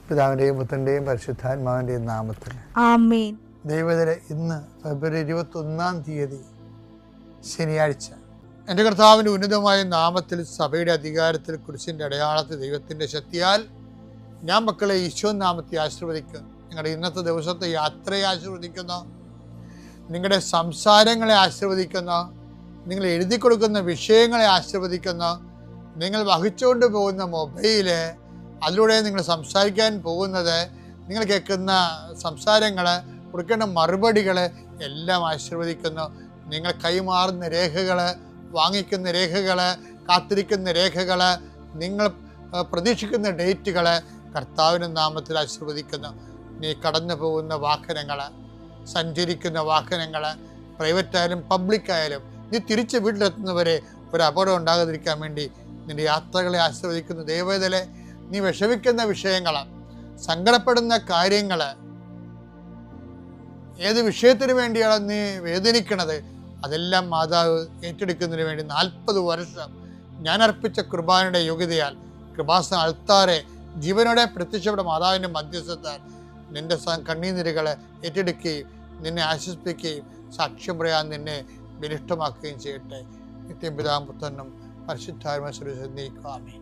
പിതാവിൻ്റെയും പുത്രൻ്റെയും പരിശുദ്ധാത്മാവിൻ്റെയും നാമത്തിൽ ആമേൻ. ദൈവത്തിലെ ഇന്ന് ഫെബ്രുവരി 21 ശനിയാഴ്ച. എൻ്റെ കർത്താവിൻ്റെ ഉന്നതമായ നാമത്തിൽ, സഭയുടെ അധികാരത്തിൽ, കുരിശിൻ്റെ അടയാളത്തിൽ, ദൈവത്തിൻ്റെ ശക്തിയാൽ ഞാൻ മക്കളെ ഈശോ നാമത്തെ ആശീർവദിക്കുന്നു. നിങ്ങളുടെ ഇന്നത്തെ ദിവസത്തെ യാത്രയെ ആശീർവദിക്കുന്നു, നിങ്ങളുടെ സംസാരങ്ങളെ ആശീർവദിക്കുന്നു, നിങ്ങൾ എഴുതി കൊടുക്കുന്ന വിഷയങ്ങളെ ആശീർവദിക്കുന്നു, നിങ്ങൾ വഹിച്ചുകൊണ്ട് പോകുന്ന മൊബൈല്, അതിലൂടെ നിങ്ങൾ സംസാരിക്കാൻ പോകുന്നത്, നിങ്ങൾ കേൾക്കുന്ന സംസാരങ്ങൾ, കൊടുക്കേണ്ട മറുപടികൾ എല്ലാം ആശീർവദിക്കുന്നു. നിങ്ങൾ കൈമാറുന്ന രേഖകൾ, വാങ്ങിക്കുന്ന രേഖകൾ, കാത്തിരിക്കുന്ന രേഖകൾ, നിങ്ങൾ പ്രതീക്ഷിക്കുന്ന ഡേറ്റുകൾ കർത്താവിൻ്റെ നാമത്തിൽ ആശീർവദിക്കുന്നു. നീ കടന്നു പോകുന്ന വാഹനങ്ങൾ, സഞ്ചരിക്കുന്ന വാഹനങ്ങൾ, പ്രൈവറ്റായാലും പബ്ലിക്കായാലും, നീ തിരിച്ച് വീട്ടിലെത്തുന്നവരെ ഒരു അപകടം ഉണ്ടാകാതിരിക്കാൻ വേണ്ടി നിൻ്റെ യാത്രകളെ ആശീർവദിക്കുന്നു. ദൈവവേദലെ നീ വിഷമിക്കുന്ന വിഷയങ്ങൾ, സങ്കടപ്പെടുന്ന കാര്യങ്ങൾ, ഏത് വിഷയത്തിന് വേണ്ടിയാണ് നീ വേദനിക്കണത്, അതെല്ലാം മാതാവ് ഏറ്റെടുക്കുന്നതിന് വേണ്ടി 40 വർഷം ഞാൻ അർപ്പിച്ച കൃപാനയുടെ യോഗ്യതയാൽ കൃപാസന അൾത്താറെ ജീവനോടെ പ്രത്യക്ഷപ്പെട്ട മാതാവിൻ്റെ മധ്യസ്ഥത്താൽ നിന്റെ കണ്ണീനിരകളെ ഏറ്റെടുക്കുകയും നിന്നെ ആശ്വസിപ്പിക്കുകയും സാക്ഷ്യം പറയാൻ നിന്നെ ബലിഷ്ഠമാക്കുകയും ചെയ്യട്ടെ. നിത്യം പിതാവും പുത്രനും പരിശുദ്ധാത്മാവും ആമേൻ.